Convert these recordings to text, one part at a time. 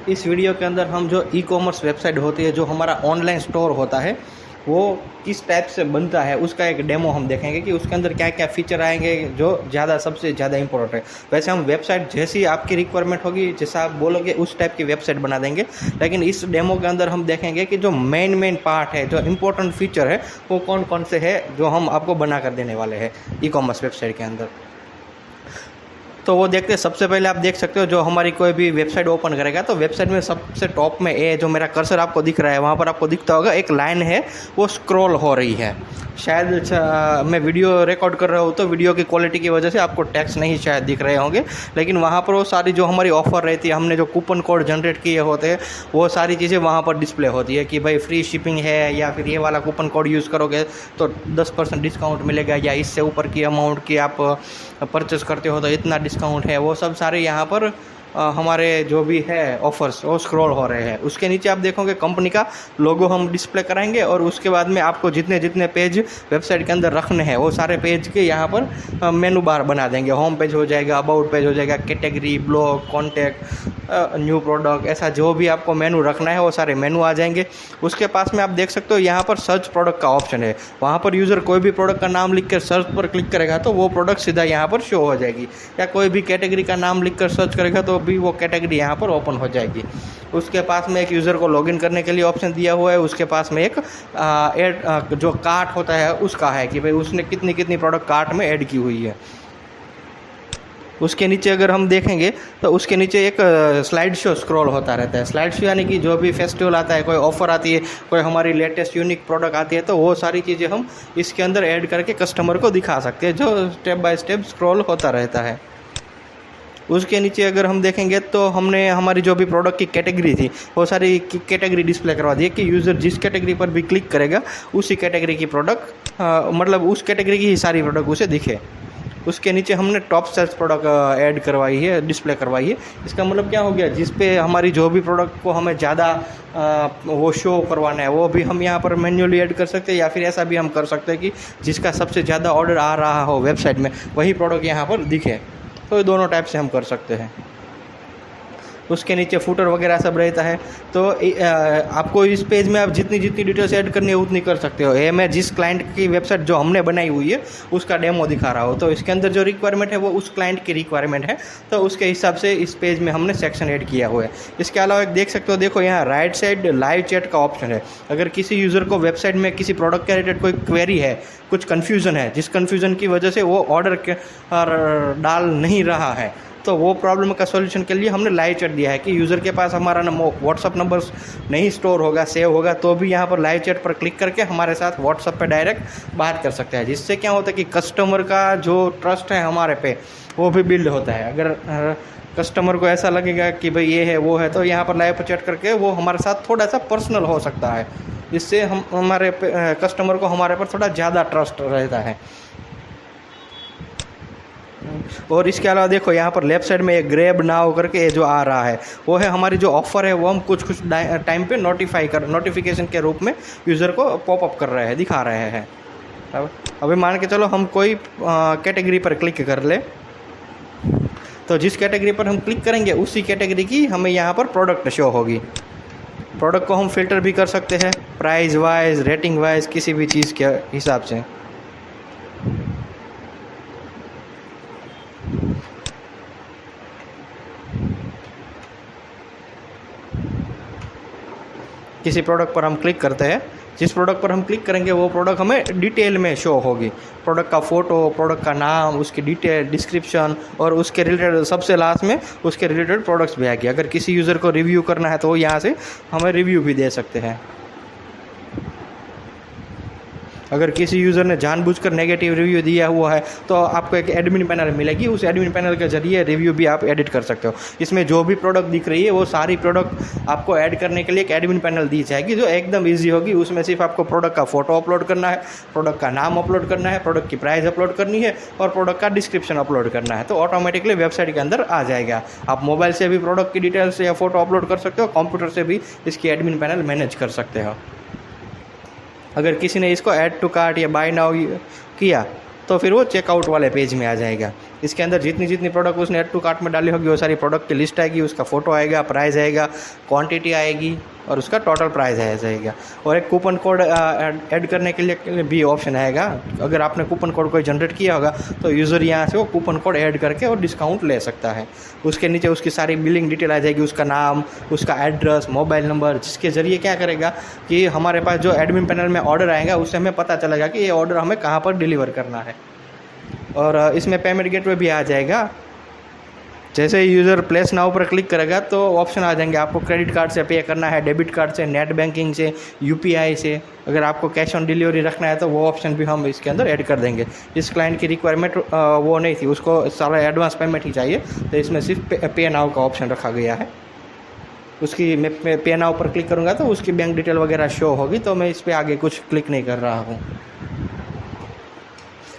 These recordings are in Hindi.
इस वीडियो के अंदर हम जो ई कॉमर्स वेबसाइट होती है, जो हमारा ऑनलाइन स्टोर होता है, वो किस टाइप से बनता है उसका एक डेमो हम देखेंगे कि उसके अंदर क्या क्या फीचर आएंगे जो सबसे ज़्यादा इंपॉर्टेंट है। वैसे हम वेबसाइट जैसी आपकी रिक्वायरमेंट होगी, जैसा आप बोलोगे उस टाइप की वेबसाइट बना देंगे, लेकिन इस डेमो के अंदर हम देखेंगे कि जो मेन पार्ट है, जो इंपॉर्टेंट फीचर है, वो कौन कौन से है जो हम आपको बना कर देने वाले हैं ई कॉमर्स वेबसाइट के अंदर। तो वो देखते हैं। सबसे पहले आप देख सकते हो, जो हमारी कोई भी वेबसाइट ओपन करेगा तो वेबसाइट में सबसे टॉप में ये जो मेरा कर्सर आपको दिख रहा है, वहाँ पर आपको दिखता होगा एक लाइन है, वो स्क्रॉल हो रही है। शायद मैं वीडियो रिकॉर्ड कर रहा हूँ तो वीडियो की क्वालिटी की वजह से आपको टेक्स्ट नहीं शायद दिख रहे होंगे, लेकिन वहाँ पर वो सारी जो हमारी ऑफ़र रहती है, हमने जो कूपन कोड जनरेट किए होते हैं, वो सारी चीज़ें वहाँ पर डिस्प्ले होती है कि भाई फ्री शिपिंग है, या फिर ये वाला कूपन कोड यूज़ करोगे तो 10% डिस्काउंट मिलेगा, या इससे ऊपर की अमाउंट की आप परचेस करते हो तो इतना डिस्काउंट है। वो सब सारे यहाँ पर हमारे जो भी है ऑफर्स वो स्क्रॉल हो रहे हैं। उसके नीचे आप देखोगे कंपनी का लोगो हम डिस्प्ले कराएंगे, और उसके बाद में आपको जितने जितने पेज वेबसाइट के अंदर रखने हैं वो सारे पेज के यहाँ पर मेनू बार बना देंगे। होम पेज हो जाएगा, अबाउट पेज हो जाएगा, category, blog, contact, new product, ऐसा जो भी आपको मेनू रखना है वो सारे मेनू आ जाएंगे। उसके पास में आप देख सकते हो यहाँ पर सर्च प्रोडक्ट का ऑप्शन है। वहाँ पर यूज़र कोई भी प्रोडक्ट का नाम लिख कर सर्च पर क्लिक करेगा तो वो प्रोडक्ट सीधा यहाँ पर शो हो जाएगी, या कोई भी कैटेगरी का नाम लिख कर सर्च करेगा तो भी वो कैटेगरी यहाँ पर ओपन हो जाएगी। उसके पास में एक यूज़र को लॉगिन करने के लिए ऑप्शन दिया हुआ है। उसके पास में एक जो कार्ट होता है उसका है कि भाई उसने कितनी कितनी प्रोडक्ट कार्ट में ऐड की हुई है। उसके नीचे अगर हम देखेंगे तो उसके नीचे एक स्लाइड शो स्क्रॉल होता रहता है। स्लाइड शो यानी कि जो भी फेस्टिवल आता है, कोई ऑफ़र आती है, कोई हमारी लेटेस्ट यूनिक प्रोडक्ट आती है, तो वो सारी चीज़ें हम इसके अंदर ऐड करके कस्टमर को दिखा सकते हैं, जो स्टेप बाय स्टेप स्क्रॉल होता रहता है। उसके नीचे अगर हम देखेंगे तो हमने हमारी जो भी प्रोडक्ट की कैटेगरी थी वो सारी कैटेगरी डिस्प्ले करवा दी है कि यूज़र जिस कैटेगरी पर भी क्लिक करेगा उसी कैटेगरी की प्रोडक्ट मतलब उस कैटेगरी की ही सारी प्रोडक्ट उसे दिखे। उसके नीचे हमने टॉप सेल्स प्रोडक्ट ऐड करवाई है, डिस्प्ले करवाई है। इसका मतलब क्या हो गया, जिस पे हमारी जो भी प्रोडक्ट को हमें ज़्यादा वो शो करवाना है वो भी हम यहाँ पर मैन्युअली ऐड कर सकते हैं, या फिर ऐसा भी हम कर सकते हैं कि जिसका सबसे ज़्यादा ऑर्डर आ रहा हो वेबसाइट में वही प्रोडक्ट यहाँ पर दिखे। तो ये दोनों टाइप से हम कर सकते हैं। उसके नीचे फुटर वगैरह सब रहता है। तो आपको इस पेज में आप जितनी जितनी डिटेल्स ऐड करनी है उतनी कर सकते हो। ये मैं जिस क्लाइंट की वेबसाइट जो हमने बनाई हुई है उसका डेमो दिखा रहा हूँ, तो इसके अंदर जो रिक्वायरमेंट है वो उस क्लाइंट की रिक्वायरमेंट है, तो उसके हिसाब से इस पेज में हमने सेक्शन ऐड किया हुआ है। इसके अलावा एक देख सकते हो, देखो यहाँ राइट साइड लाइव चैट का ऑप्शन है। अगर किसी यूज़र को वेबसाइट में किसी प्रोडक्ट के रिलेटेड कोई क्वेरी है, कुछ कन्फ्यूज़न है, जिस कन्फ्यूज़न की वजह से वो ऑर्डर डाल नहीं रहा है, तो वो प्रॉब्लम का सॉल्यूशन के लिए हमने लाइव चैट दिया है कि यूज़र के पास हमारा व्हाट्सअप नंबर नहीं स्टोर होगा, सेव होगा, तो भी यहाँ पर लाइव चैट पर क्लिक करके हमारे साथ व्हाट्सअप पे डायरेक्ट बात कर सकते हैं। जिससे क्या होता है कि कस्टमर का जो ट्रस्ट है हमारे पे वो भी बिल्ड होता है। अगर कस्टमर को ऐसा लगेगा कि भाई ये है वो है, तो यहाँ पर लाइव चैट करके वो हमारे साथ थोड़ा सा पर्सनल हो सकता है, जिससे हम हमारे कस्टमर को हमारे पर थोड़ा ज़्यादा ट्रस्ट रहता है। और इसके अलावा देखो यहाँ पर लेफ्ट साइड में एक ग्रैब नाउ करके जो आ रहा है वो है हमारी जो ऑफ़र है, वो हम कुछ टाइम पे नोटिफिकेशन के रूप में यूज़र को पॉपअप कर रहे हैं, दिखा रहे हैं। अभी मान के चलो हम कोई कैटेगरी पर क्लिक कर ले, तो जिस कैटेगरी पर हम क्लिक करेंगे उसी कैटेगरी की हमें यहाँ पर प्रोडक्ट शो होगी। प्रोडक्ट को हम फिल्टर भी कर सकते हैं प्राइस वाइज, रेटिंग वाइज, किसी भी चीज़ के हिसाब से। किसी प्रोडक्ट पर हम क्लिक करते हैं, जिस प्रोडक्ट पर हम क्लिक करेंगे वो प्रोडक्ट हमें डिटेल में शो होगी। प्रोडक्ट का फ़ोटो, प्रोडक्ट का नाम, उसकी डिटेल, डिस्क्रिप्शन, और उसके रिलेटेड सबसे लास्ट में उसके रिलेटेड प्रोडक्ट्स भी आएगी। अगर किसी यूज़र को रिव्यू करना है तो वो यहाँ से हमें रिव्यू भी दे सकते हैं। अगर किसी यूज़र ने जानबूझकर नेगेटिव रिव्यू दिया हुआ है तो आपको एक एडमिन पैनल मिलेगी, उस एडमिन पैनल के जरिए रिव्यू भी आप एडिट कर सकते हो। इसमें जो भी प्रोडक्ट दिख रही है वो सारी प्रोडक्ट आपको ऐड करने के लिए एक एडमिन पैनल दी जाएगी जो एकदम ईजी होगी। उसमें सिर्फ आपको प्रोडक्ट का फ़ोटो अपलोड करना है, प्रोडक्ट का नाम अपलोड करना है, प्रोडक्ट की प्राइस अपलोड करनी है और प्रोडक्ट का डिस्क्रिप्शन अपलोड करना है, तो ऑटोमेटिकली वेबसाइट के अंदर आ जाएगा। आप मोबाइल से भी प्रोडक्ट की डिटेल्स या फ़ोटो अपलोड कर सकते हो, कंप्यूटर से भी इसकी एडमिन पैनल मैनेज कर सकते हो। अगर किसी ने इसको ऐड टू कार्ट या बाय नाउ किया तो फिर वो चेकआउट वाले पेज में आ जाएगा। इसके अंदर जितनी जितनी प्रोडक्ट उसने ऐड टू कार्ट में डाली होगी वो सारी प्रोडक्ट की लिस्ट आएगी, उसका फ़ोटो आएगा, प्राइस आएगा, क्वांटिटी आएगी और उसका टोटल प्राइस आ जाएगा। और एक कूपन कोड ऐड करने के लिए भी ऑप्शन आएगा। अगर आपने कूपन कोड कोई जनरेट किया होगा तो यूज़र यहाँ से वो कूपन कोड ऐड करके और डिस्काउंट ले सकता है। उसके नीचे उसकी सारी बिलिंग डिटेल आ जाएगी, उसका नाम, उसका एड्रेस, मोबाइल नंबर, जिसके ज़रिए क्या करेगा कि हमारे पास जो एडमिन पैनल में ऑर्डर आएगा उससे हमें पता चलेगा कि ये ऑर्डर हमें कहाँ पर डिलीवर करना है। और इसमें पेमेंट गेटवे भी आ जाएगा। जैसे ही यूज़र प्लेस नाउ पर क्लिक करेगा तो ऑप्शन आ जाएंगे, आपको क्रेडिट कार्ड से पे करना है, डेबिट कार्ड से, नेट बैंकिंग से, यूपीआई से। अगर आपको कैश ऑन डिलीवरी रखना है तो वो ऑप्शन भी हम इसके अंदर ऐड कर देंगे। इस क्लाइंट की रिक्वायरमेंट वो नहीं थी, उसको सारा एडवांस पेमेंट ही चाहिए, तो इसमें सिर्फ पे नाउ का ऑप्शन रखा गया है। उसकी मैं पे नाउ पर क्लिक करूँगा तो उसकी बैंक डिटेल वगैरह शो होगी, तो मैं इस पर आगे कुछ क्लिक नहीं कर रहा हूँ।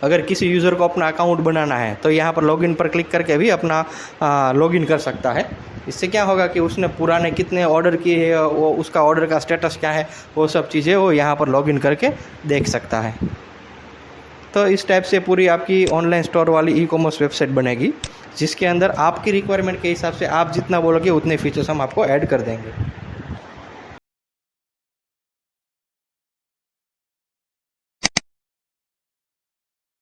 अगर किसी यूज़र को अपना अकाउंट बनाना है तो यहाँ पर लॉगिन पर क्लिक करके भी अपना लॉगिन कर सकता है। इससे क्या होगा कि उसने पुराने कितने ऑर्डर किए हैं, वो उसका ऑर्डर का स्टेटस क्या है, वो सब चीज़ें वो यहाँ पर लॉगिन करके देख सकता है। तो इस टाइप से पूरी आपकी ऑनलाइन स्टोर वाली ई-कॉमर्स वेबसाइट बनेगी, जिसके अंदर आपकी रिक्वायरमेंट के हिसाब से आप जितना बोलोगे उतने फीचर्स हम आपको ऐड कर देंगे।